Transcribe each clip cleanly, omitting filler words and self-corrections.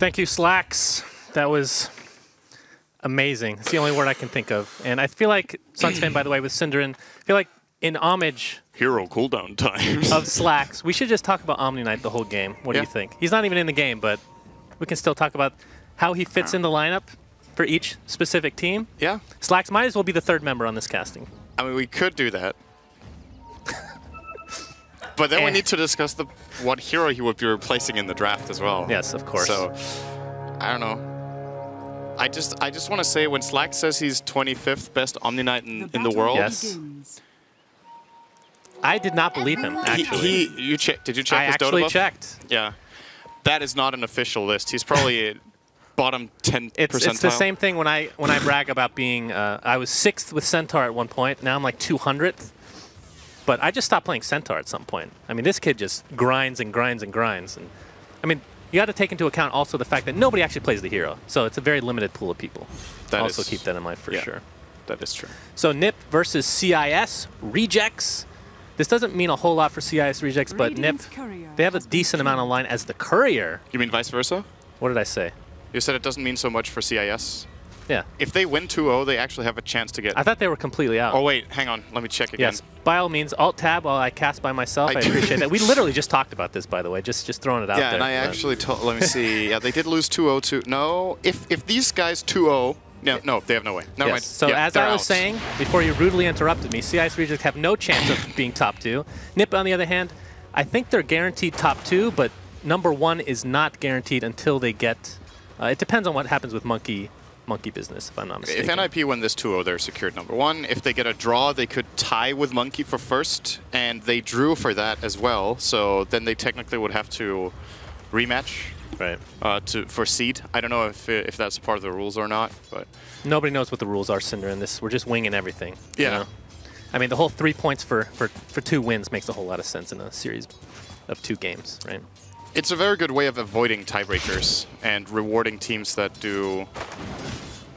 Thank you, Slacks. That was amazing. It's the only word I can think of. And I feel like, Sunsfan, by the way, with Synderin, I feel like in homage hero cooldown times of Slacks, we should just talk about Omni Knight the whole game. What do you think? He's not even in the game, but we can still talk about how he fits in the lineup for each specific team. Yeah. Slacks might as well be the third member on this casting. I mean, we could do that. But then we need to discuss what hero he would be replacing in the draft as well. Yes, of course. So, I don't know. I just want to say, when Slack says he's 25th best Omni Knight in the world, yes. I did not believe him, actually. Did you check his Dota buff? I actually checked. Yeah. That is not an official list. He's probably bottom 10%. It's the same thing when I brag about being, I was 6th with Centaur at one point. Now I'm like 200th. But I just stopped playing Centaur at some point. I mean, this kid just grinds and grinds and grinds. And I mean, you got to take into account also the fact that nobody actually plays the hero. So it's a very limited pool of people. Also keep that in mind for sure. That is true. So NiP versus CIS Rejects. This doesn't mean a whole lot for CIS Rejects, but NiP, they have a decent amount of line as the courier. You mean vice versa? What did I say? You said it doesn't mean so much for CIS. Yeah. If they win 2-0, they actually have a chance to get... I thought they were completely out. Oh, wait. Hang on. Let me check again. Yes. By all means, Alt-Tab while I cast by myself. I appreciate that. We literally just talked about this, by the way. Just throwing it out there. Yeah, and I actually told... Let me see. Yeah, they did lose 2-0 to... No. If these guys 2-0... No, they have no way. Never mind. So as I was saying, before you rudely interrupted me, CIS Rejects have no chance of being top 2. NiP, on the other hand, I think they're guaranteed top 2, but number 1 is not guaranteed until they get... it depends on what happens with Monkey Business, if I'm not mistaken. If NiP win this 2-0, they're secured number 1. If they get a draw, they could tie with Monkey for first, and they drew for that as well, so then they technically would have to rematch for seed. I don't know if that's part of the rules or not, but... Nobody knows what the rules are, Cinder, in this. We're just winging everything. Yeah. You know? I mean, the whole 3 points for 2 wins makes a whole lot of sense in a series of 2 games, right? It's a very good way of avoiding tiebreakers and rewarding teams that do...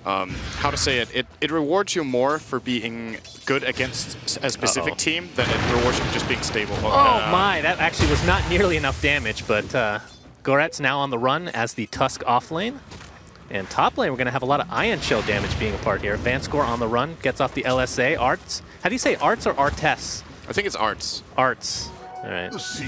how to say it? It rewards you more for being good against a specific team than it rewards you for just being stable. Oh my, that actually was not nearly enough damage, but Goret's now on the run as the Tusk off lane. And top lane, we're going to have a lot of Ion Shell damage being a part here. Vanscore on the run, gets off the LSA. Arts. How do you say Arts or Artes? I think it's Arts. Arts. All right. It's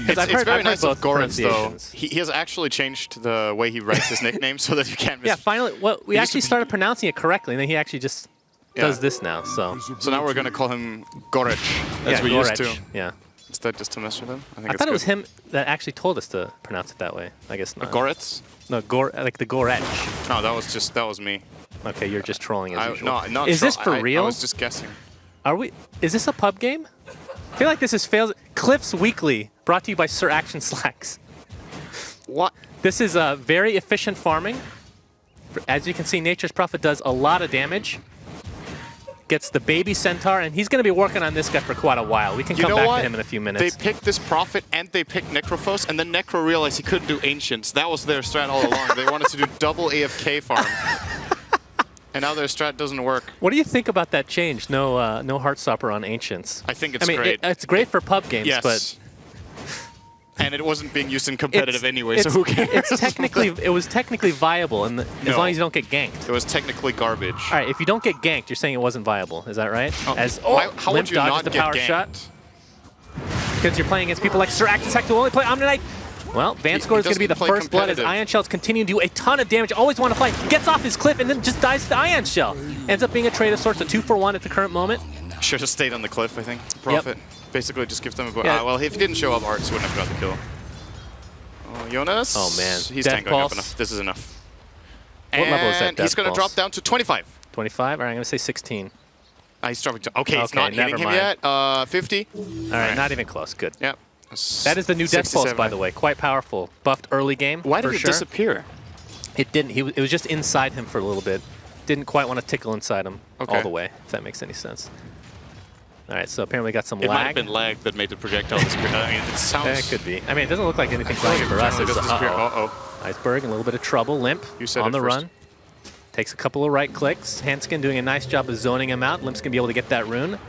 very nice of Goretz, though. He has actually changed the way he writes his nickname so that you can't miss. Yeah, finally. Well, we actually started pronouncing it correctly, and then he actually just does this now. So now we're going to call him Gorec, as we used to. Yeah. Instead, just to mess with him. I thought it was him that actually told us to pronounce it that way. I guess not. Goretz? No, like the Gorec. No, that was me. Okay, you're just trolling as usual. No, not Is this for real? I was just guessing. Are we? Is this a pub game? I feel like this is fails. Cliffs Weekly, brought to you by Sir Action Slacks. What? This is very efficient farming. As you can see, Nature's Prophet does a lot of damage. Gets the baby Centaur, and he's going to be working on this guy for quite a while. We can come back to him in a few minutes. They picked this Prophet, and they picked Necrophos, and then Necro realized he couldn't do Ancients. That was their strat all along. They wanted to do double AFK farm. And now their strat doesn't work. What do you think about that change? No Heartstopper on Ancients. I think it's great. It's great for pub games, but... And it wasn't being used in competitive anyway, so who cares? It was technically viable, and as long as you don't get ganked. It was technically garbage. All right, if you don't get ganked, you're saying it wasn't viable. Is that right? How would you not the get power ganked? Shot. Because you're playing against people like Sir Actus who only play Omni Knight. Well, Vanscore is going to be the first blood as Ion Shells continue to do a ton of damage. Always want to fight. Gets off his cliff and then just dies to the Ion Shell. Ends up being a trade of sorts, a 2-for-1 at the current moment. Should have stayed on the cliff, I think. Prophet. Basically just gives them a... well, if he didn't show up, Arts wouldn't have got the kill. Oh, Jonas. Oh, man. He's tanking up enough. This is enough. What level is that? And he's going to drop down to 25. 25? All right, I'm going to say 16. He's dropping to... Okay, it's not hitting him yet. 50. All right, not even close. Good. Yep. That is the new Death Pulse, by the way. Quite powerful. Buffed early game. Why did it disappear? It didn't. It was just inside him for a little bit. Didn't quite want to tickle inside him all the way, if that makes any sense. All right, so apparently we got some lag. It might have been lag that made the projectile disappear. I mean, it sounds... It could be. I mean, it doesn't look like anything's lagging for us. It's Iceberg in a little bit of trouble. Limp on the run. Takes a couple of right clicks. Hanskin doing a nice job of zoning him out. Limp's going to be able to get that rune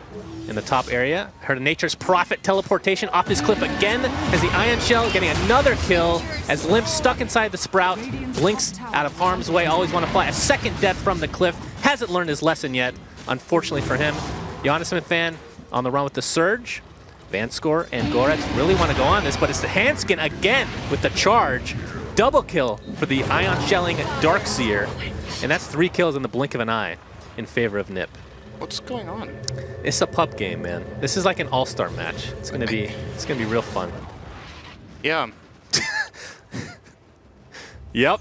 in the top area. Heard a Nature's Prophet teleportation off his cliff again as the Ion Shell getting another kill. As Limp stuck inside the Sprout, blinks out of harm's way, always want to fly. A second death from the cliff. Hasn't learned his lesson yet, unfortunately for him. Giannis Fan on the run with the Surge. Vanscore and Goretz really want to go on this, but it's the Hanskin again with the charge. Double kill for the Ion Shelling Darkseer. And that's 3 kills in the blink of an eye in favor of NiP. What's going on? It's a pub game, man. This is like an all-star match. It's gonna be real fun. Yeah. Yep.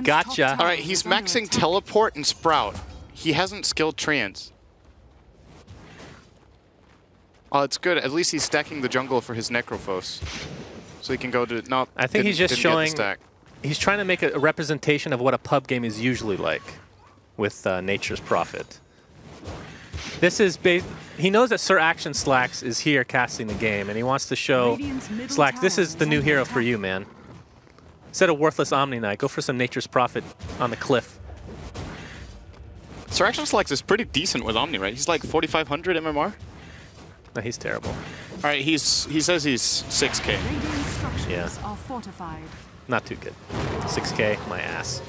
Gotcha. All right, he's maxing teleport and Sprout. He hasn't skilled Treants. Oh, it's good. At least he's stacking the jungle for his Necrophos. So he can go to... No, I think he's just showing... He's trying to make a representation of what a pub game is usually like with Nature's Prophet. This is based... He knows that Sir Action Slacks is here casting the game, and he wants to show Slacks, this is the new hero for you, man. Instead of worthless Omni Knight, go for some Nature's Prophet on the cliff. Sir Action Slacks is pretty decent with Omni, right? He's like 4,500 MMR? No, he's terrible. All right, he says he's 6K. Yeah. Not too good. 6K, my ass.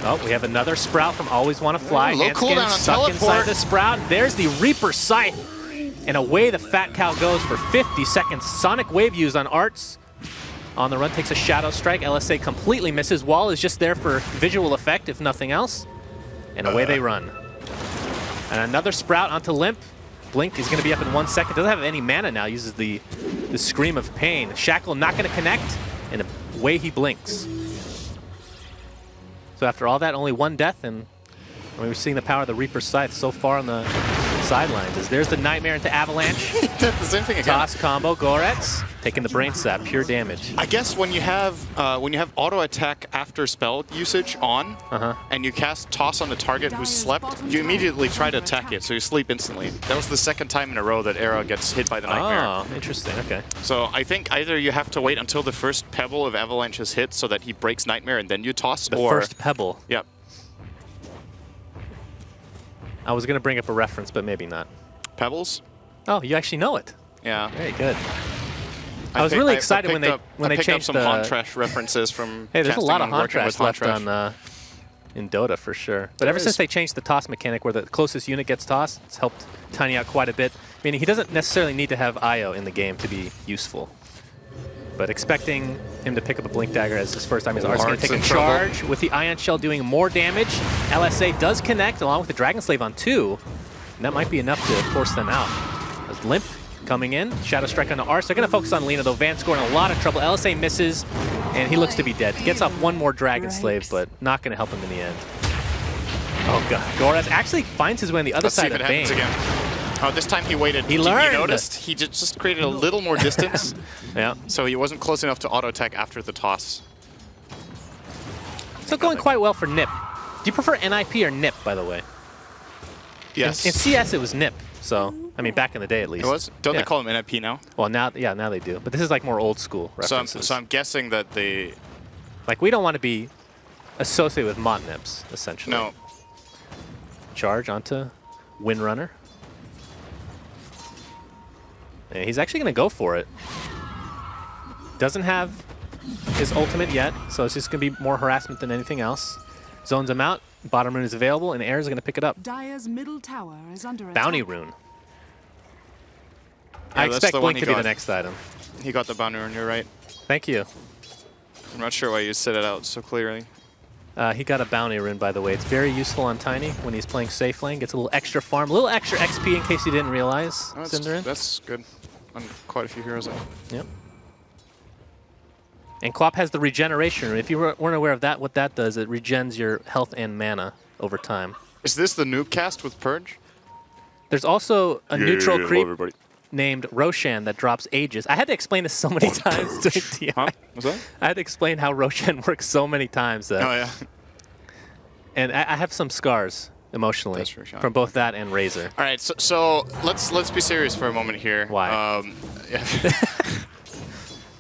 Oh, we have another Sprout from Always Want to Fly. Low cooldown on stuck teleport. Inside the Sprout. There's the Reaper Scythe. And away the Fat Cow goes for 50 seconds. Sonic Wave used on Arts. On the run takes a Shadow Strike. LSA completely misses. Wall is just there for visual effect, if nothing else. And away they run. And another Sprout onto Limp. Blink is going to be up in 1 second. Doesn't have any mana now. Uses the Scream of Pain. Shackle not going to connect. And away he blinks. So after all that, only 1 death, and we're seeing the power of the Reaper Scythe so far on the sidelines. As there's the Nightmare into Avalanche. The same thing again. Toss combo, Goretz taking the Brain Sap, pure damage. I guess when you have auto attack after spell usage on, and you cast Toss on the target who slept, you immediately try to attack it, so you sleep instantly. That was the 2nd time in a row that Era gets hit by the Nightmare. Oh, interesting. Okay. So I think either you have to wait until the first pebble of Avalanche is hit so that he breaks Nightmare and then you toss, the first pebble. Yep. I was going to bring up a reference, but maybe not. Pebbles? Oh, you actually know it. Yeah. Very good. I was really excited when they changed some Hontrash references from. Hey, there's a lot of Hontrash left on in Dota for sure. But ever since they changed the toss mechanic, where the closest unit gets tossed, it's helped Tiny out quite a bit. Meaning he doesn't necessarily need to have IO in the game to be useful. But expecting him to pick up a Blink Dagger as his first time, his Art's going to take a charge with the Ion Shell doing more damage. LSA does connect along with the Dragon Slave on 2. And that might be enough to force them out. As Limp coming in, Shadow Strike on the Arts. They're going to focus on Lina though. Vanscore in a lot of trouble. LSA misses, and he looks to be dead. He gets off 1 more Dragon Slave, but not going to help him in the end. Oh god, Goretz actually finds his way on the other side of Bane. Again. Oh, this time he waited. He learned. He noticed. He just created a little more distance. Yeah. So he wasn't close enough to auto attack after the toss. So going quite well for NiP. Do you prefer NiP or NiP, by the way? Yes. In CS, it was NiP. So, I mean, back in the day at least. It was? Don't they call him NiP now? Well, now they do. But this is like more old school references. So I'm guessing that they... Like, we don't want to be associated with Mont Nips, essentially. No. Charge onto Windrunner. And he's actually going to go for it. Doesn't have his ultimate yet, so it's just going to be more harassment than anything else. Zones him out. Bottom rune is available, and Air is going to pick it up. Dire's middle tower is under attack. Bounty rune. Yeah, I expect Blink to be the next item. He got the bounty rune, you're right. Thank you. I'm not sure why you said it out so clearly. He got a bounty rune, by the way. It's very useful on Tiny when he's playing safe lane. Gets a little extra farm, a little extra XP in case you didn't realize. Oh, that's good. On quite a few heroes. Yep. And Quap has the regeneration rune. If you weren't aware of that, what that does, it regens your health and mana over time. Is this the noob cast with Purge? There's also a neutral creep named Roshan that drops Aegis. I had to explain this so many times during TI. Huh? What's that? I had to explain how Roshan works so many times. Oh, yeah. And I have some scars emotionally from both that and Razor. All right, so let's be serious for a moment here. Why?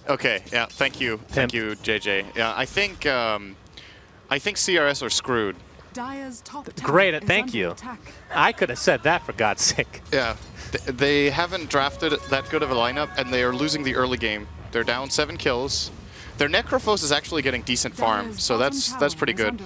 Okay, yeah, thank you, JJ. Yeah, I think CRS are screwed. Great, thank you. I could have said that for God's sake. Yeah, they haven't drafted that good of a lineup, and they are losing the early game. They're down 7 kills. Their Necrophos is actually getting decent farm, so that's pretty good.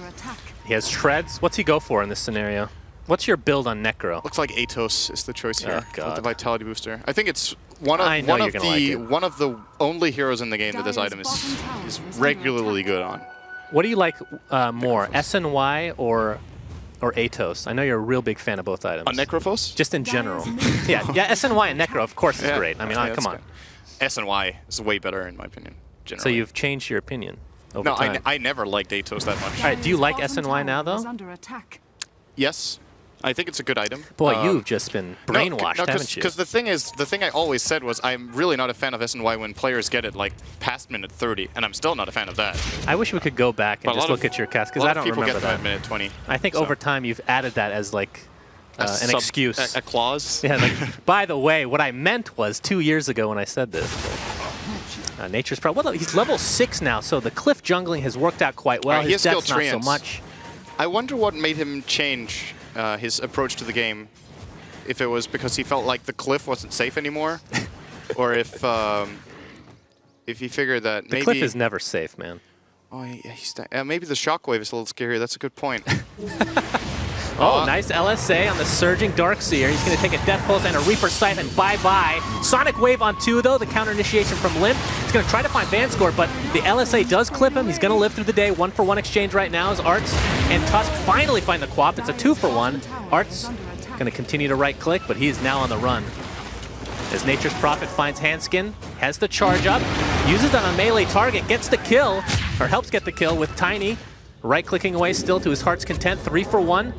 He has shreds. What's he go for in this scenario? What's your build on Necro? Looks like Atos is the choice here God. with the Vitality Booster. I think it's one of the only heroes in the game that this item is regularly good on. What do you like more, SNY or Atos? I know you're a real big fan of both items. On Necrophos? Just in general. yeah, SNY and Necro, of course, is great. I mean, come on. SNY is way better in my opinion. Generally. So you've changed your opinion over time. No, I never liked Atos that much. All right, do you like SNY now, though? Yes. I think it's a good item. Boy, you've just been brainwashed, haven't you? Because the thing I always said was I'm really not a fan of SNY when players get it like past minute 30, and I'm still not a fan of that. I wish we could go back and just look at your cast, because I don't remember that. People get them at minute 20. I think over time you've added that as like an excuse. A clause? Yeah, like, by the way, what I meant was 2 years ago when I said this. Nature's Pro. Well, he's level 6 now, so the cliff jungling has worked out quite well. His death's not so much. I wonder what made him change his approach to the game. If it was because he felt like the cliff wasn't safe anymore, or if he figured that maybe... The cliff is never safe, man. Oh, yeah, maybe the shockwave is a little scary. That's a good point. Oh, nice LSA on the surging Darkseer. He's going to take a Death Pulse and a Reaper Scythe, and bye-bye. Sonic Wave on 2, though. The counter initiation from NiP. He's going to try to find Vanscore, but the LSA does clip him. He's going to live through the day. 1-for-1 exchange right now as Arts and Tusk finally find the Quap. It's a 2-for-1. Arts going to continue to right-click, but he is now on the run. As Nature's Prophet finds Handskin, has the charge up, uses it on a melee target, gets the kill, or helps get the kill with Tiny. Right-clicking away still to his heart's content. 3-for-1.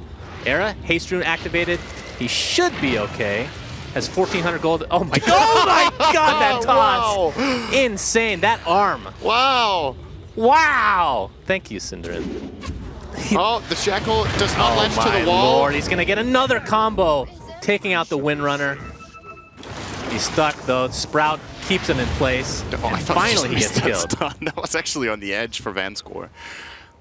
Era, Haste Rune activated. He should be okay. Has 1,400 gold. Oh my god! Oh my god, that toss! Wow. Insane, that arm. Wow! Wow! Thank you, Synderin. Oh, the shackle does not latch to the wall. Lord, he's gonna get another combo, taking out the Windrunner. He's stuck though. Sprout keeps him in place. Oh, and finally he gets killed. That was actually on the edge for Vanscore.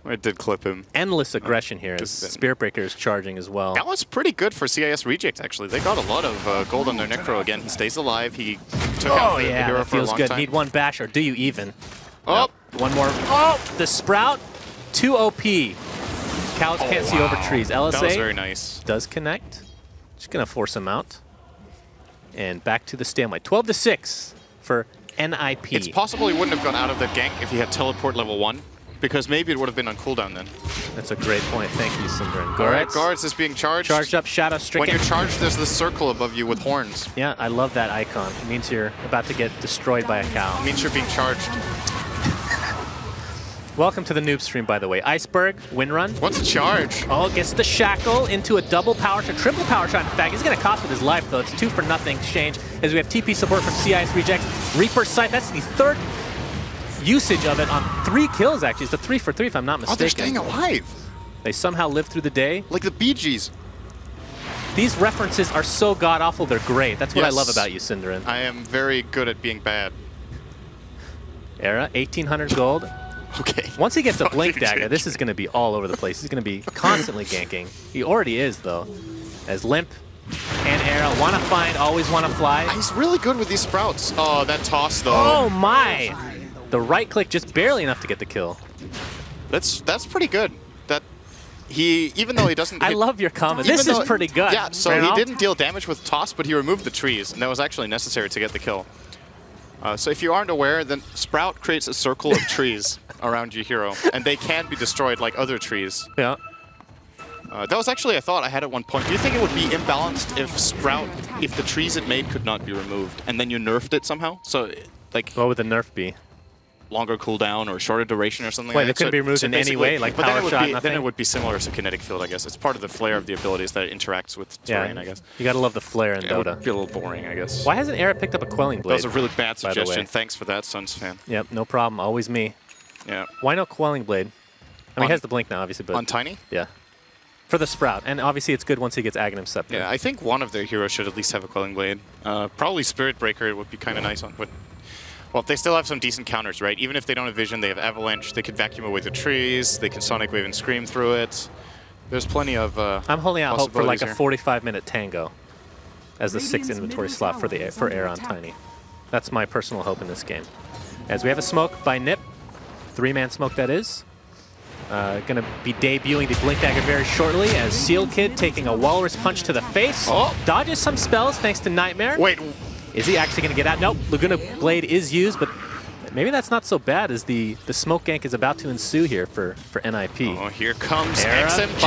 It did clip him. Endless aggression here as Spirit Breaker is charging as well. That was pretty good for CIS Reject, actually. They got a lot of gold on their Necro again. He stays alive. He took out the hero for a long time. Need one bash, or do you even? Oh! No. One more. Oh! The Sprout, 2 OP. Cows can't see over trees. LSA that was very nice. Does connect. Just going to force him out. And back to the stalemate. 12-6 for NiP. It's possible he wouldn't have gone out of that gank if he had teleport level 1. Because maybe it would have been on cooldown then. That's a great point. Thank you, Synderin. All right, Guards is being charged. Charged up, Shadow Stricken. When you're charged, there's this circle above you with horns. Yeah, I love that icon. It means you're about to get destroyed by a cow. It means you're being charged. Welcome to the noob stream, by the way. Iceberg, Windrun. What's a charge? Oh, gets the shackle into a double power shot, triple power shot. In fact, he's going to cost with his life, though. It's 2-for-0 exchange as we have TP support from CIS Reject. Reaper Sight, that's the third usage of it on 3 kills, actually. It's a 3-for-3, if I'm not mistaken. Oh, they're staying alive. They somehow live through the day. Like the Bee Gees. These references are so god-awful, they're great. That's what I love about you, Synderin. I am very good at being bad. Era, 1,800 gold. Okay. Once he gets a Blink Dagger, this is going to be all over the place. He's going to be constantly ganking. He already is, though. As Limp and Era want to find, always want to fly. He's really good with these Sprouts. Oh, that toss, though. Oh, my! The right click just barely enough to get the kill. That's pretty good. That he, even though he doesn't... I love your comment. This is pretty good. Yeah, so he didn't deal damage with toss, but he removed the trees, and that was actually necessary to get the kill. So if you aren't aware, then Sprout creates a circle of trees around your hero, and they can be destroyed like other trees. Yeah. That was actually a thought I had at one point. Do you think it would be imbalanced if the trees it made could not be removed, and then you nerfed it somehow? So, like... What would the nerf be? Longer cooldown or shorter duration or something like that. It couldn't be removed in any way, like power shot, nothing? Then it would be similar to Kinetic Field, I guess. It's part of the flair of the abilities that it interacts with terrain, I guess. You gotta love the flair in Dota. It would be a little boring, I guess. Why hasn't Era picked up a Quelling Blade? That was a really bad suggestion. Thanks for that, Suns fan. Yep, no problem. Always me. Yeah. Why no Quelling Blade? I mean, he has the blink now, obviously, but... On Tiny? Yeah. For the Sprout. And obviously, it's good once he gets Aghanim Scepter. Yeah, I think one of their heroes should at least have a Quelling Blade. Probably Spirit Breaker would be kind of nice on, but... Well, they still have some decent counters, right? Even if they don't have Vision, they have Avalanche. They can vacuum away the trees. They can Sonic Wave and Scream through it. There's plenty of I'm holding out hope for like a 45-minute tango as the 6th inventory slot for Era on Tiny. That's my personal hope in this game. As we have a smoke by NiP. 3-man smoke, that is. Gonna be debuting the Blink Dagger very shortly as Seal Kid taking a Walrus Punch to the face. Oh. Dodges some spells thanks to Nightmare. Wait. Is he actually gonna get out? Nope, Laguna Blade is used, but maybe that's not so bad as the smoke gank is about to ensue here for NiP. Oh, here comes Era XMG.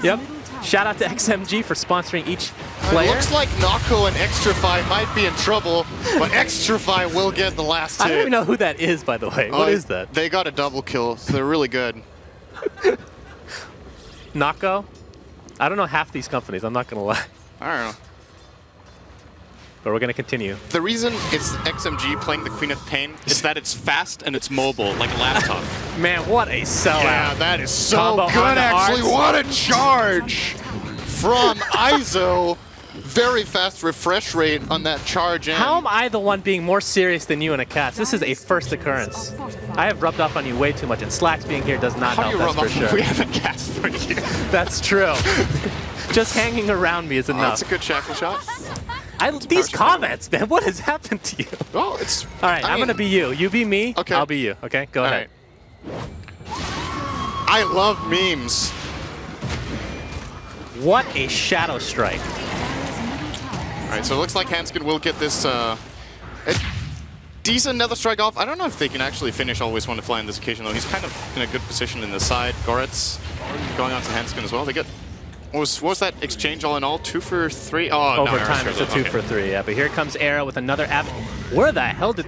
Yep. Shout out to XMG for sponsoring each player. It looks like Nako and Extrafy might be in trouble, but Extrafy will get the last hit. I don't even know who that is, by the way. What is that? They got a double kill, so they're really good. Nako? I don't know half these companies, I'm not going to lie. I don't know. But we're going to continue. The reason it's XMG playing the Queen of Pain is that it's fast and it's mobile, like a laptop. Man, what a sellout. Yeah, that is so Combo good, actually. arts. What a charge from Izo. Very fast refresh rate on that charge. How am I the one being more serious than you in a cast? This is a first occurrence. I have rubbed off on you way too much, and Slacks being here does not help, that's for sure. We haven't cast for you. That's true. Just hanging around me is enough. That's a good shackle shot. These comments, man, what has happened to you? Oh, it's... All right, I'm going to be you. You be me, okay. I'll be you. Okay, go ahead. Right. I love memes. What a Shadow Strike. All right, so it looks like Hanskin will get this decent Nether Strike off. I don't know if they can actually finish Always Want to Fly on this occasion, though. He's kind of in a good position in the side. Goretz going on to Hanskin as well. They get... What was that exchange all in all? 2 for 3? Oh, Overtime, it's a 2 for 3, yeah. But here comes Era with another app. Where the hell did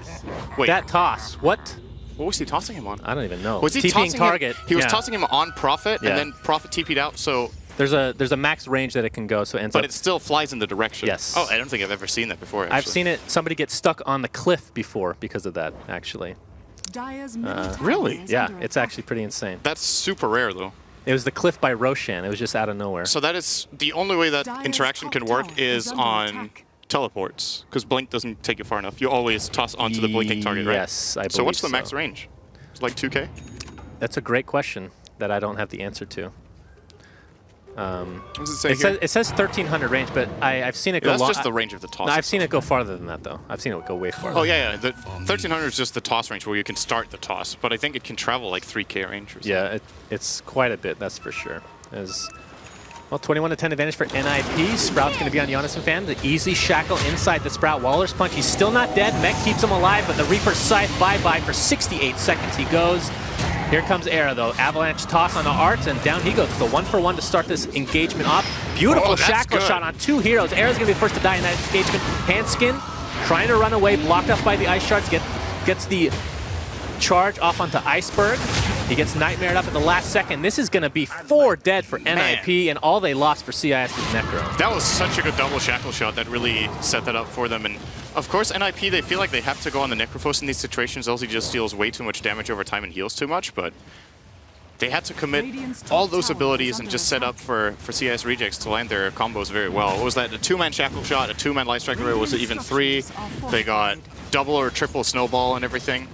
that toss? What? What was he tossing him on? I don't even know. Was he TPing tossing target? He was tossing him on Prophet, and then Prophet TP'd out, so... There's a max range that it can go, so it ends up... But it still flies in the direction. Yes. Oh, I don't think I've ever seen that before, actually. I've seen it, somebody get stuck on the cliff before because of that, actually. Really? Yeah, it's actually pretty insane. That's super rare, though. It was the cliff by Roshan. It was just out of nowhere. So that is the only way that interaction can work is on teleports, because Blink doesn't take you far enough. You always toss onto the blinking target, right? Yes, I believe so. So what's the max range? It's like 2K? That's a great question that I don't have the answer to. What does it say here? It says 1,300 range, but I've seen it go... That's just the range of the toss. No, I've seen it go farther than that, though. I've seen it go way farther. Oh, yeah. The 1,300 is just the toss range where you can start the toss, but I think it can travel like 3K range or something. Yeah, it's quite a bit, that's for sure. Well, 21-10 advantage for NiP. Sprout's going to be on Jonathan Fan. The easy shackle inside the Sprout. Walrus Punch. He's still not dead. Mech keeps him alive, but the Reaper Scythe bye-bye for 68 seconds. He goes. Here comes Era, though. Avalanche toss on the arts, and down he goes. The 1-for-1 to start this engagement off. Beautiful shackle shot on 2 heroes. Era's going to be the first to die in that engagement. Hanskin trying to run away, blocked off by the Ice Shards. Gets the charge off onto Iceberg. He gets nightmared up at the last second. This is going to be 4 dead for NiP, and all they lost for CIS is Necro. That was such a good double shackle shot that really set that up for them. And of course, NiP, they feel like they have to go on the Necrophos in these situations, else he just deals way too much damage over time and heals too much. But they had to commit all those abilities and just set up for CIS rejects to land their combos very well. What was that? A 2-man shackle shot, a 2-man light strike array, was it even 3? They got double or triple snowball and everything.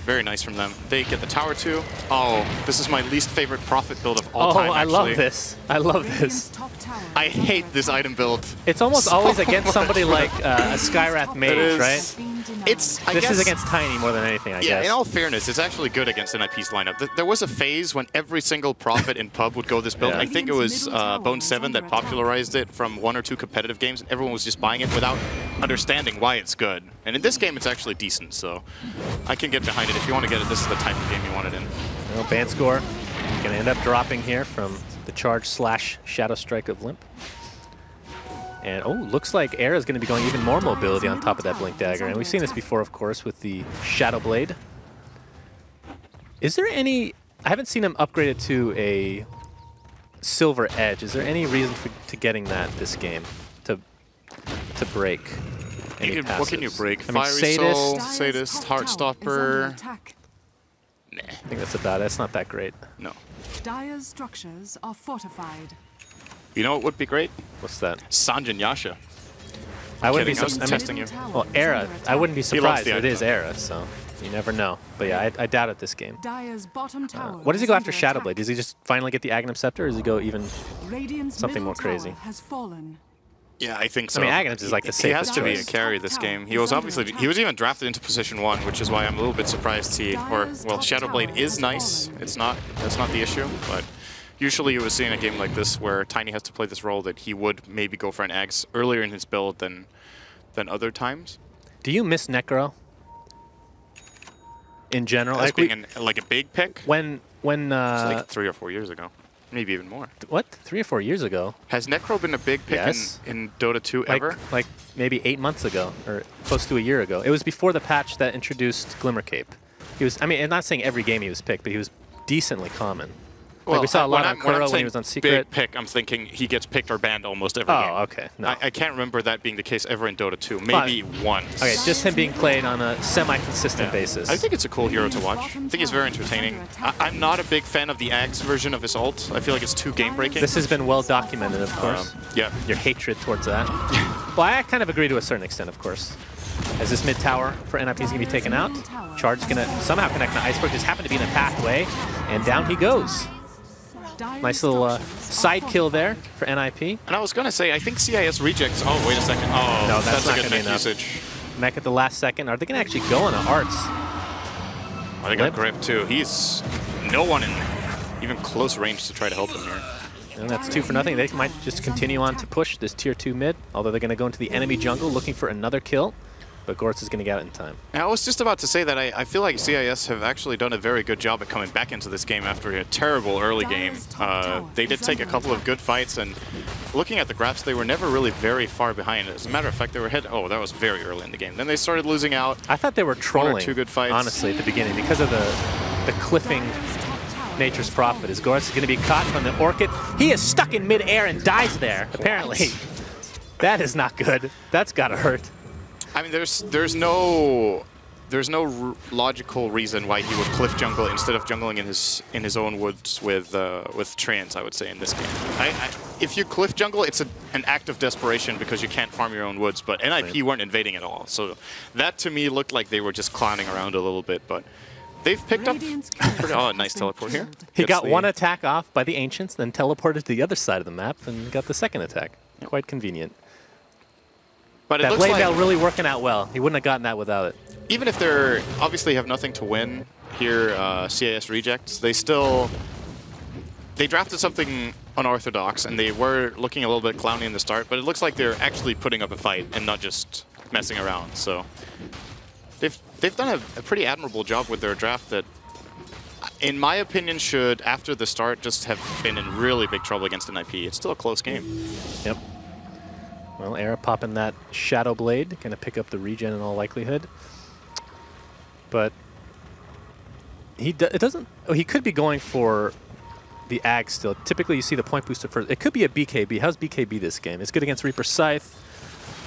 Very nice from them. They get the tower too. Oh, this is my least favorite Prophet build of all time, I actually. love this. I love this. I hate this item build. It's almost always against somebody like a Skywrath Mage, right? This is against Tiny more than anything, I guess. Yeah, in all fairness, it's actually good against NiP's lineup. There was a phase when every single Prophet in pub would go this build. Yeah. I think it was Bone 7 that popularized it from 1 or 2 competitive games, and everyone was just buying it without understanding why it's good. And in this game, it's actually decent, so I can get behind it. If you want to get it, this is the type of game you want it in. Well, ban score going to end up dropping here from the charge / Shadow Strike of Limp. And, oh, looks like Era's going to be going even more mobility on top of that Blink Dagger. And we've seen this before, of course, with the Shadow Blade. Is there any... I haven't seen him upgraded to a Silver Edge. Is there any reason to getting that this game? To break any passives? What can you break? I mean, Fiery Soul, Sadist, Heartstopper... Nah. I think that's about it. It's not that great. No. Dire's structures are fortified. You know what would be great? What's that? Sanjin Yasha. I wouldn't be testing you. Well, Era. I wouldn't be surprised if it is Era, so you never know. But yeah, I doubt it this game. What does he go after Shadow Blade? Does he just finally get the Aghanim Scepter, or does he go even something more crazy? Yeah, I think so. I mean, Aghanim's is like the safest He has to be a choice. carry this game. He was even drafted into position 1, which is why I'm a little bit surprised well, Shadowblade is nice. That's not the issue, but usually you would see in a game like this where Tiny has to play this role that he would maybe go for an Ags earlier in his build than other times. Do you miss Necro? In general? As being like a big pick? When it's like 3 or 4 years ago. Maybe even more. What? 3 or 4 years ago? Has Necro been a big pick in Dota 2 ever? Like maybe 8 months ago, or close to a year ago. It was before the patch that introduced Glimmer Cape. He was, I mean, I'm not saying every game he was picked, but he was decently common. Well, like we saw a lot on Kuro when he was on Secret. Big pick, I'm thinking he gets picked or banned almost every game. Oh, okay. No. I can't remember that being the case ever in Dota 2. Maybe once. Okay, just him being played on a semi-consistent basis. I think it's a cool hero to watch. I think he's very entertaining. I'm not a big fan of the Ags version of his ult. I feel like it's too game-breaking. This has been well documented, of course. Yeah. Your hatred towards that. Well, I kind of agree to a certain extent, of course. As this mid tower for NiP is going to be taken out. Charge is going to somehow connect the Iceberg. Just happened to be in the pathway, and down he goes. Nice little side kill there for NiP. And I was going to say, I think CIS rejects. Oh, wait a second. Oh, no, that's not a good mech usage. Mech at the last second. Are they going to actually go on a Arts? Oh, they got Grip, too. He's no one in even close range to try to help him here. And that's 2 for nothing. They might just continue on to push this tier 2 mid, although they're going to go into the enemy jungle looking for another kill. But Gortz is going to get out in time. I was just about to say that I feel like CIS have actually done a very good job at coming back into this game after a terrible early game. They did take a couple of good fights, and looking at the graphs, they were never really very far behind. As a matter of fact, they were ahead. Oh, that was very early in the game. Then they started losing out. I thought they were trolling, 1 or 2 good fights. Honestly, at the beginning, because of the cliffing Nature's Prophet. As Gortz is going to be caught from the Orchid. He is stuck in mid-air and dies there, apparently. That is not good. That's got to hurt. I mean, there's no logical reason why he would cliff jungle instead of jungling in his own woods with Treants, I would say, in this game. If you cliff jungle, it's an act of desperation because you can't farm your own woods, but NiP weren't invading at all. So that, to me, looked like they were just clowning around a little bit, but they've picked up... Oh, nice teleport here. He got one attack off by the Ancients, then teleported to the other side of the map and got the second attack. Yep. Quite convenient. But that blade mail really working out well. He wouldn't have gotten that without it. Even if they're obviously have nothing to win here, CIS rejects, they drafted something unorthodox, and they were looking a little bit clowny in the start, but it looks like they're actually putting up a fight and not just messing around. So they've done a pretty admirable job with their draft that, in my opinion, should, after the start, just have been in really big trouble against NiP. It's still a close game. Yep. Well, Era popping that Shadow Blade, going to pick up the regen in all likelihood. But he doesn't. Oh, he could be going for the Ag still. Typically, you see the point booster first. It could be a BKB. How's BKB this game? It's good against Reaper Scythe.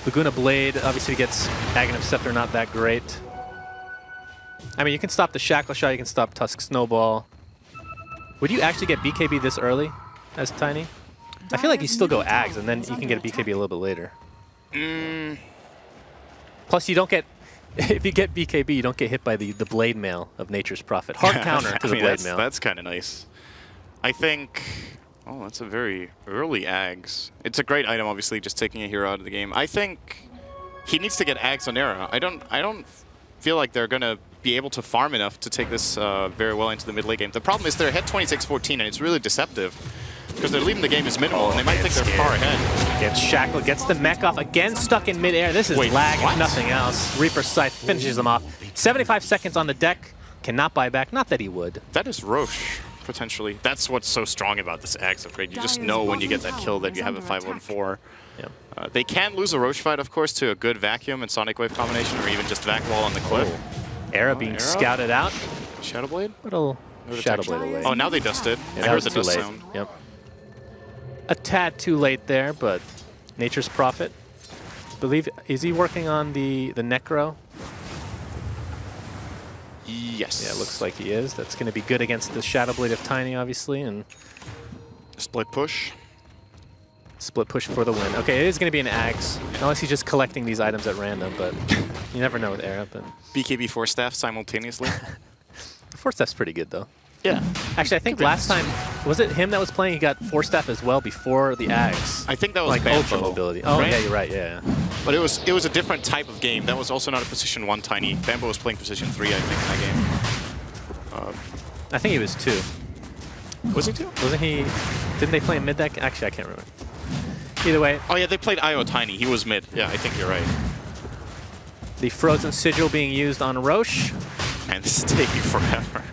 Laguna Blade obviously gets Aghanim Scepter, not that great. I mean, you can stop the Shackle Shot. You can stop Tusk Snowball. Would you actually get BKB this early as Tiny? I feel like you still go Ags, and then you can get a BKB a little bit later. Plus, you don't get... If you get BKB, you don't get hit by the Blade Mail of Nature's Prophet. Hard counter to the Blade Mail. That's kind of nice. I think... Oh, that's a very early Ags. It's a great item, obviously, just taking a hero out of the game. I think he needs to get Ags on Era. I don't feel like they're going to be able to farm enough to take this very well into the mid-late game. The problem is they're ahead 26-14, and it's really deceptive. Because they're leaving the game as minimal, and they might think they're far ahead. Gets Shackle, gets the mech off, again stuck in midair. This is lag if nothing else. Reaper Scythe finishes them off. 75 seconds on the deck, cannot buy back, not that he would. That is Roche, potentially. That's what's so strong about this Ags upgrade. You just know when you get that kill that you have a 5-1-4. Yep. They can lose a Roche fight, of course, to a good Vacuum and Sonic Wave combination, or even just Vac Wall on the cliff. Era being scouted out. Shadow Blade? Little Shadow Blade away. Oh, now they dusted. Yeah, I heard the dust sound. Yep. A tad too late there, but Nature's Prophet. Is he working on the Necro? Yes. Yeah, it looks like he is. That's going to be good against the Shadow Blade of Tiny, obviously, and split push. Split push for the win. Okay, it is going to be an Ags, unless he's just collecting these items at random, but you never know with Era. But BKB 4 staff simultaneously. 4 staff's pretty good, though. Yeah. Actually, I think last time, was it him that was playing? He got 4-staff as well before the Ags. I think that was like Bambo, ultra mobility. Oh, right? yeah, you're right. Yeah. But it was a different type of game. That was also not a position 1 Tiny. Bambo was playing position 3, I think, in that game. I think he was 2. Was he 2? Wasn't he? Didn't they play in mid deck? Actually, I can't remember. Either way. Oh yeah, they played IO Tiny. He was mid. Yeah, I think you're right. The Frozen Sigil being used on Roche. And this is taking forever.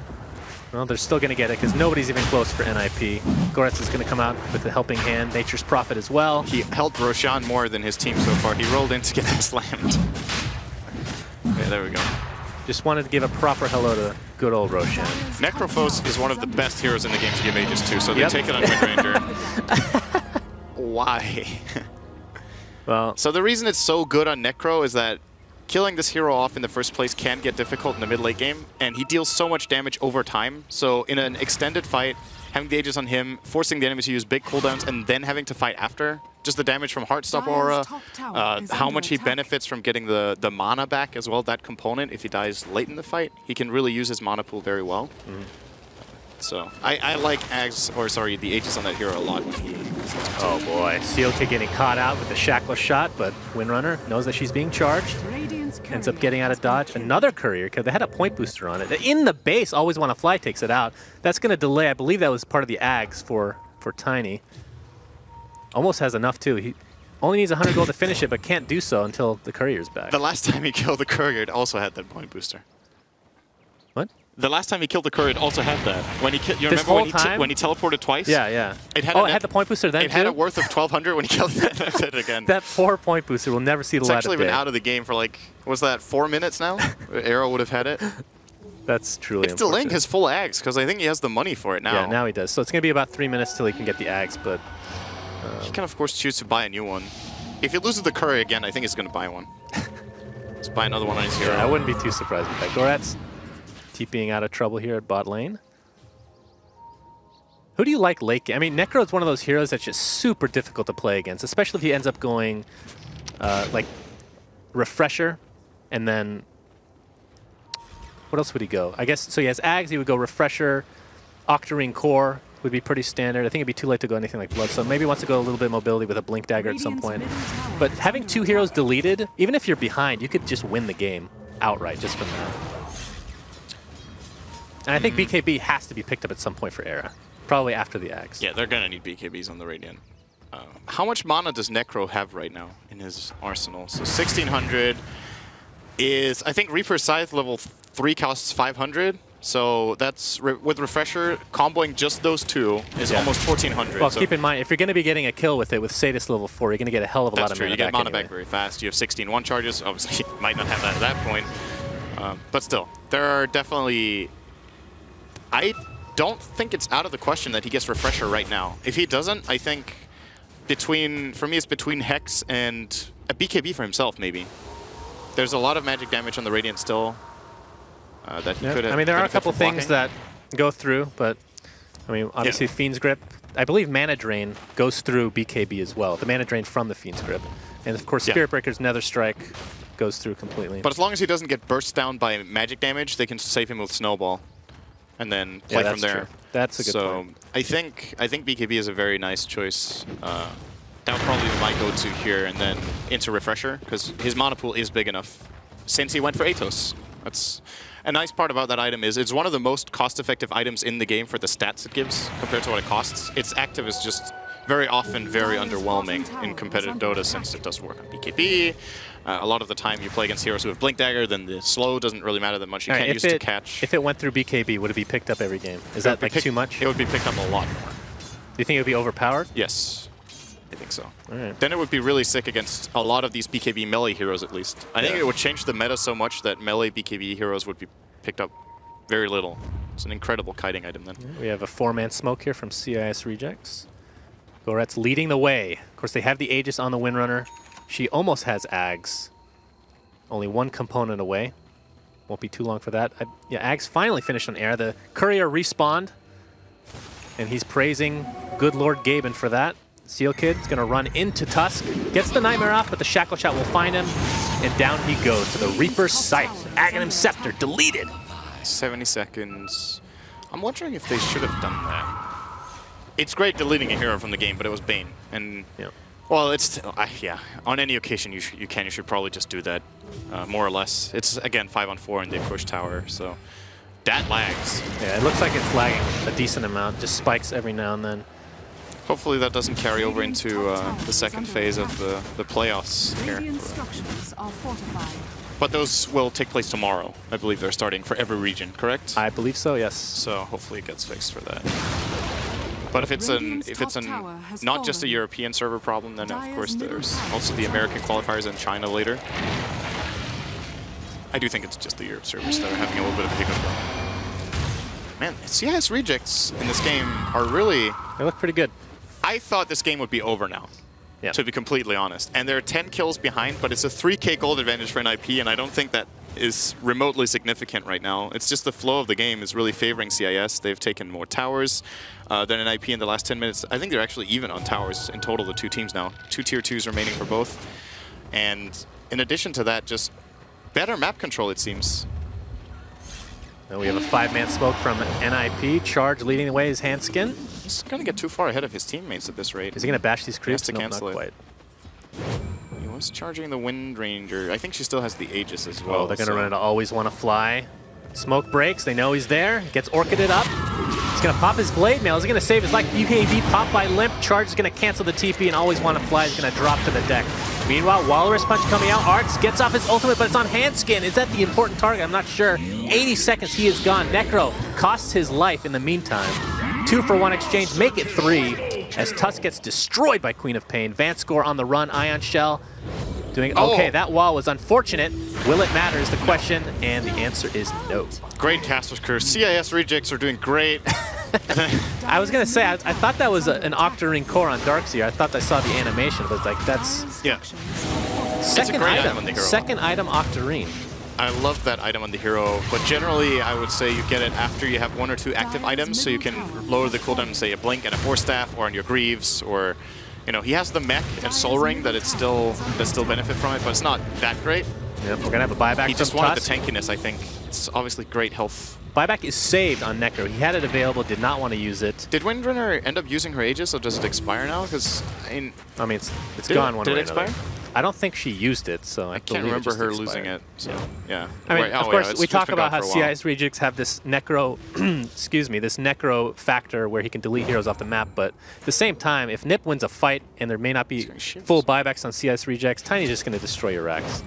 Well, they're still going to get it because nobody's even close for NiP. Goretz is going to come out with a helping hand. Nature's Prophet as well. He helped Roshan more than his team so far. He rolled in to get them slammed. Okay, there we go. Just wanted to give a proper hello to good old Roshan. Necrophos is one of the best heroes in the game to give mages to, so they take it on Windranger. Why? Well, so the reason it's so good on Necro is that killing this hero off in the first place can get difficult in the mid-late game, and he deals so much damage over time. So in an extended fight, having the Aegis on him, forcing the enemy to use big cooldowns, and then having to fight after, just the damage from Heartstop Aura, how much he benefits from getting the mana back as well, that component, if he dies late in the fight, he can really use his mana pool very well. So I like the Aegis on that hero a lot when he... Oh boy, Sealkid getting caught out with the Shackler shot, but Windrunner knows that she's being charged. Ends up getting out of dodge. Another courier, because they had a point booster on it. In the base, Always Wanna Fly takes it out. That's going to delay. I believe that was part of the Ags for Tiny. Almost has enough too. He only needs 100 gold to finish it, but can't do so until the courier's back. The last time he killed the courier, it also had that point booster. What? The last time he killed the courier, it also had that. When he you this remember when he teleported twice? Yeah, yeah. It had it had the point booster then. It had a worth of 1,200 when he killed it again. That poor point booster will never see the light of day. It's actually been out of the game for like, was that 4 minutes now? Arrow would have had it. That's truly It's delaying his full Ags because I think he has the money for it now. Yeah, now he does. So it's going to be about 3 minutes till he can get the Ags, but... he can, of course, choose to buy a new one. If he loses the courier again, I think he's going to buy one. Let's buy another one on his hero. Yeah, I wouldn't be too surprised with that. Goretz TPing out of trouble here at bot lane. Who do you like late game? I mean, Necro is one of those heroes that's just super difficult to play against, especially if he ends up going like Refresher, and then what else would he go? I guess, so he has Ags, he would go Refresher, Octarine Core would be pretty standard. I think it'd be too late to go anything like Blood, so maybe he wants to go a little bit of mobility with a Blink Dagger at some point. But having 2 heroes deleted, even if you're behind, you could just win the game outright just from that. And I think BKB has to be picked up at some point for Era. Probably after the Axe. Yeah, they're going to need BKBs on the Radiant. How much mana does Necro have right now in his arsenal? So 1,600 is, I think Reaper's Scythe level 3 costs 500. So that's, with Refresher, comboing just those 2 is almost 1,400. Well, so keep in mind, if you're going to be getting a kill with it with Sadist level 4, you're going to get a hell of a lot of mana back. You get mana back very fast. You have 16 1 charges. Obviously, you might not have that at that point. But still, there are definitely... I don't think it's out of the question that he gets Refresher right now. If he doesn't, I think for me, it's between Hex and a BKB for himself, maybe. There's a lot of magic damage on the Radiant still that he could have. I mean, there are a couple things that go through, but I mean, obviously Fiend's Grip. I believe Mana Drain goes through BKB as well. The Mana Drain from the Fiend's Grip. And of course, Spirit Breaker's Nether Strike goes through completely. But as long as he doesn't get burst down by magic damage, they can save him with Snowball. And then play from there. True. That's a good point. So I think BKB is a very nice choice. That would probably be my go-to here, and then into Refresher, because his mana pool is big enough since he went for Atos. That's a nice part about that item is it's one of the most cost-effective items in the game for the stats it gives compared to what it costs. Its active is just very often very underwhelming in competitive Dota since it does work on BKB. A lot of the time you play against heroes who have Blink Dagger, then the slow doesn't really matter that much. You can't use it to catch. If it went through BKB, would it be picked up every game? Is that like too much? It would be picked up a lot more. Do you think it would be overpowered? Yes, I think so. All right. Then it would be really sick against a lot of these BKB melee heroes at least. I think it would change the meta so much that melee BKB heroes would be picked up very little. It's an incredible kiting item then. We have a 4-man smoke here from CIS Rejects. Goretz leading the way. Of course, they have the Aegis on the Windrunner. She almost has Ags. Only one component away. Won't be too long for that. Yeah, Ags finally finished on air. The Courier respawned, and he's praising good Lord Gaben for that. Sealkid's going to run into Tusk. Gets the Nightmare off, but the Shackle Shot will find him, and down he goes to the Reaper's Scythe. Aghanim Scepter deleted. 70 seconds. I'm wondering if they should have done that. It's great deleting a hero from the game, but it was Bane. And, well, it's, yeah, on any occasion you should probably just do that, more or less. It's, again, 5-on-4 and they push tower, so that lags. Yeah, it looks like it's lagging a decent amount, just spikes every now and then. Hopefully that doesn't carry over into the second phase of the playoffs here. But those will take place tomorrow. I believe they're starting for every region, correct? I believe so, yes. So hopefully it gets fixed for that. But if it's not just a European server problem, then of course there's also the American qualifiers in China later. I do think it's just the Europe servers that are having a little bit of a hiccup though. Man, CIS rejects in this game are really... They look pretty good. I thought this game would be over now, to be completely honest. And they're 10 kills behind, but it's a 3k gold advantage for NiP, and I don't think that is remotely significant right now. It's just the flow of the game is really favoring CIS. They've taken more towers than NiP in the last 10 minutes. I think they're actually even on towers in total, the two teams now. 2 tier 2s remaining for both. And in addition to that, just better map control, it seems. And we have a 5-man smoke from NiP. Charge leading the way is Handskin. He's going to get too far ahead of his teammates at this rate. Is he going to bash these creeps? He has to cancel it. Not quite. He was charging the Wind Ranger. I think she still has the Aegis as well. Oh, they're going to run into Always Want to Fly. Smoke breaks. They know he's there. Gets Orchided up. He's going to pop his Blade Mail. Is he going to save his life? UKV pop by Limp. Charge is going to cancel the TP, and Always Want to Fly is going to drop to the deck. Meanwhile, Walrus Punch coming out. Arts gets off his ultimate, but it's on Handskin. Is that the important target? I'm not sure. 80 seconds, he is gone. Necro costs his life in the meantime. 2-for-1 exchange, make it 3, as Tusk gets destroyed by Queen of Pain. Vanscore on the run, Ion Shell doing okay. That wall was unfortunate. Will it matter is the question, and the answer is no. Great Caster's Curse. CIS rejects are doing great. I was going to say, I thought that was an Octarine core on Darkseer. I thought I saw the animation, but like that's... Yeah. Second item on the hero. Second item Octarine. I love that item on the hero, but generally I would say you get it after you have 1 or 2 active items, so you can lower the cooldown and say a Blink and a Force Staff, or on your Greaves, or, you know, he has the Mech and Soul Ring that still benefit from it, but it's not that great. Yep, we're gonna have a buyback. He just wanted the tankiness, I think. It's obviously great health. Buyback is saved on Necro. He had it available, did not want to use it. Did Windrunner end up using her Aegis, or does it expire now? Because I mean, it's gone one way or another. Did it expire? I don't think she used it, so I can't remember her losing it. So yeah. I mean, of course, we talk about how CIS rejects have this Necro, excuse me, this Necro factor where he can delete heroes off the map. But at the same time, if NiP wins a fight and there may not be full buybacks on CIS rejects, Tiny's just going to destroy your racks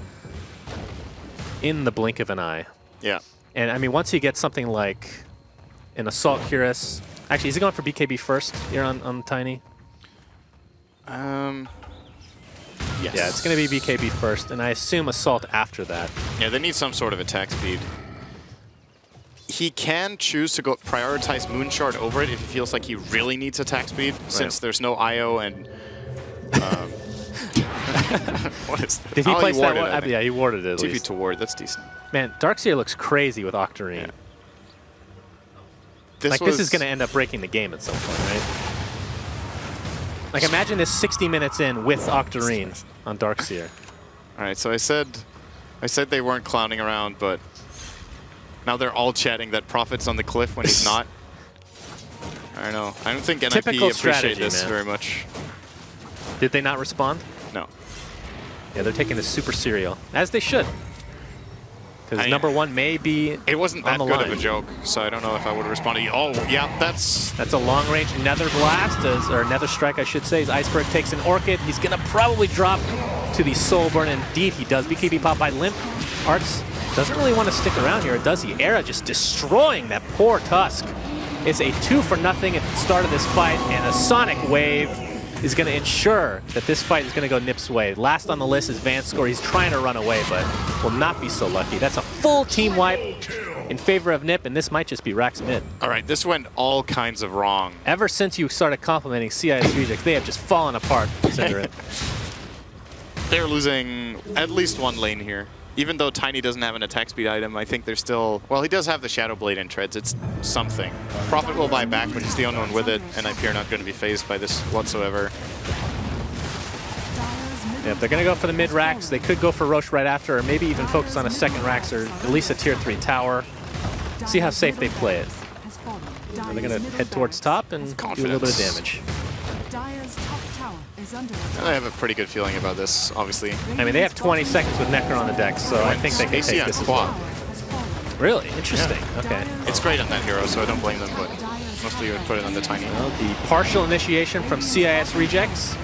in the blink of an eye. Yeah. And I mean, once he gets something like an Assault Cuirass, actually, is he going for BKB first here on Tiny? Yes. Yeah, it's going to be BKB first, and I assume Assault after that. Yeah, they need some sort of attack speed. He can choose to go prioritize Moonshard over it if he feels like he really needs attack speed, since there's no IO and... what is that? Did he place that one? Yeah, he warded it at least. TP to ward, that's decent. Man, Darkseer looks crazy with Octarine. Yeah. This is going to end up breaking the game at some point, right? Like, imagine this 60 minutes in with Octarine on Darkseer. All right, so I said they weren't clowning around, but now they're all chatting that Prophet's on the cliff when he's not. I don't know. I don't think NiP appreciate this very much. Did they not respond? No. Yeah, they're taking this super serial, as they should. Because number 1 may be It wasn't that good of a joke, so I don't know if I would have responded. Oh, yeah, that's a long-range Nether Blast, or Nether Strike, I should say. As Iceberg takes an Orchid, he's going to probably drop to the Soulburn. Indeed, he does. BKB pop by Limp. Arts doesn't really want to stick around here, does he? Era just destroying that poor Tusk. It's a 2-for-0 at the start of this fight, and a Sonic Wave is going to ensure that this fight is going to go NiP's way. Last on the list is Vanscore. He's trying to run away, but will not be so lucky. That's a full team wipe in favor of NiP, and this might just be Rax mid. All right, this went all kinds of wrong. Ever since you started complimenting CIS rejects, they have just fallen apart, consider it. They're losing at least 1 lane here. Even though Tiny doesn't have an attack speed item, I think they're still... Well, he does have the Shadow Blade and Treads. It's something. Prophet will buy back, but he's the only one with it, and NiP are not going to be phased by this whatsoever. Yeah, if they're going to go for the mid racks, they could go for Roche right after, or maybe even focus on a second racks, or at least a tier 3 tower. See how safe they play it. And they're going to head towards top and do a little bit of damage. Dire's top tower is under attack. I have a pretty good feeling about this, obviously. I mean, they have 20 seconds with Necro on the deck, so I think they can take this as well. Really? Interesting. Yeah. Okay. It's great on that hero, so I don't blame them, but mostly you would put it on the tiny. Well, the partial initiation from CIS rejects.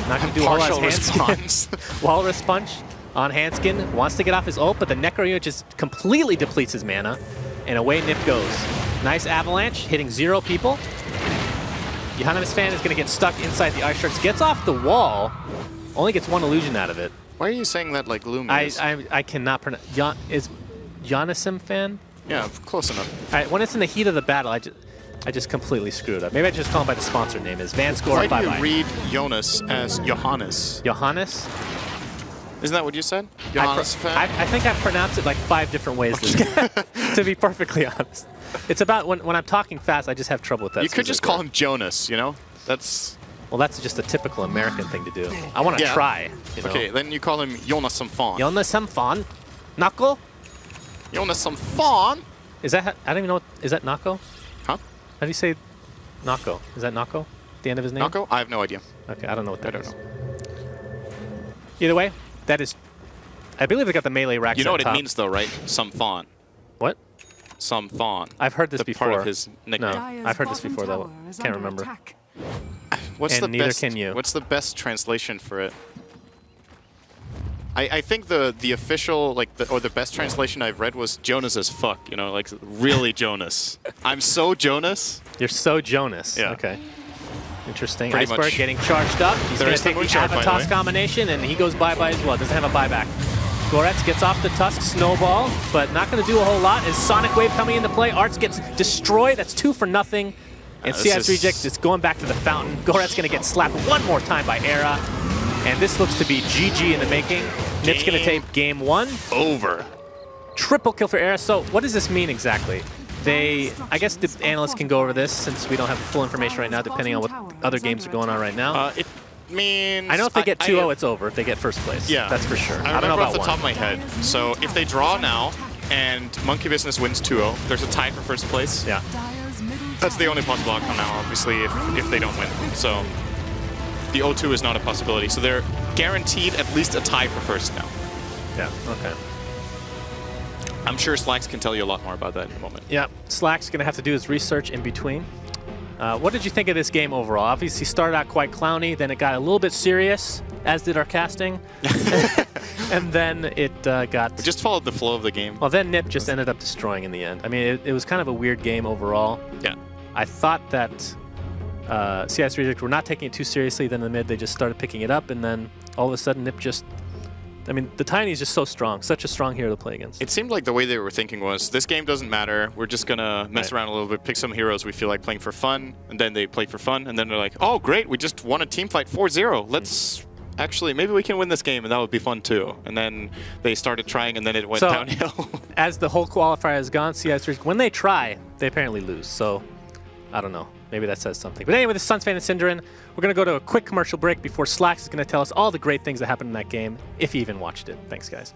Not going to do a whole lot of response. Walrus Punch on Hanskin. Wants to get off his ult, but the Necro just completely depletes his mana. And away NiP goes. Nice avalanche, hitting 0 people. Yohannes fan is going to get stuck inside the Ice Sharks. Gets off the wall. Only gets 1 illusion out of it. Why are you saying that like Loom is? I cannot pronounce. Is Yohannes fan? Yeah, close enough. All right, when it's in the heat of the battle, I just completely screwed up. Maybe I just call him by the sponsor name. Is Van Score? Why do you read Jonas as Johannes? Johannes? Isn't that what you said? Johannes fan? I think I've pronounced it like 5 different ways, to be perfectly honest. It's about when I'm talking fast, I just have trouble with that. You could just call him Jonas, you know? That's... Well, that's just a typical American thing to do. I want to try. You know? Okay, then you call him Jonas some Fawn. Jonas some Fawn? Knuckle? Jonas some Fawn? Is that... I don't even know... What, is that Nako? Huh? How do you say Nako? Is that Nako? The end of his name? Nako? I have no idea. Okay, I don't know what that is. Either way, that is... I believe they got the melee racks. You know what top. it means, though, right? Some Fawn. What? Some Fawn. I've heard this before. Part of his nickname. No, I've heard this before, though. Can't remember. What's and the neither best, can you. What's the best translation for it? I think the official, like, or the best translation I've read was Jonas as fuck, you know, like, really Jonas. I'm so Jonas. You're so Jonas. Yeah. Okay. Interesting. Pretty Iceberg much. getting charged up. He's going to take the Avatos combination, and he goes bye-bye as well. Doesn't have a buyback. Goretz gets off the Tusk Snowball, but not going to do a whole lot. Is Sonic Wave coming into play? Arts gets destroyed. That's 2 for nothing. And CIS Rejects is going back to the fountain. Goretz going to get slapped 1 more time by Era. And this looks to be GG in the making. NiP's going to take game 1. Over. Triple kill for Era. So what does this mean exactly? I guess the analysts can go over this since we don't have full information right now, depending on what other games are going on right now. It means... I know if they get 2-0, it's over. If they get first place. Yeah. That's for sure. I don't know about off the top of my head. So if they draw now and Monkey Business wins 2-0, there's a tie for first place. Yeah. That's the only possible outcome now, obviously, if they don't win. So the 0-2 is not a possibility. So they're guaranteed at least a tie for first now. Yeah, okay. I'm sure Slacks can tell you a lot more about that in a moment. Yeah, Slack's going to have to do his research in between. What did you think of this game overall? Obviously, started out quite clowny, then it got a little bit serious, as did our casting. And then it got... We just followed the flow of the game. Well, then NiP just ended up destroying in the end. I mean, it was kind of a weird game overall. Yeah. I thought that CIS Reject were not taking it too seriously. Then in the mid, they just started picking it up, and then all of a sudden, NiP just... I mean, the Tiny is just so strong, such a strong hero to play against. It seemed like the way they were thinking was, this game doesn't matter, we're just going to mess around a little bit, pick some heroes we feel like playing for fun, and then they played for fun, and then they're like, oh, great, we just won a team fight 4-0. Let's actually, maybe we can win this game, and that would be fun too. And then they started trying, and then it went downhill. As the whole qualifier has gone, CIS, when they try, they apparently lose. So, I don't know. Maybe that says something. But anyway, this is Sunsfan and Synderin. We're going to go to a quick commercial break before Slacks is going to tell us all the great things that happened in that game, if he even watched it. Thanks, guys.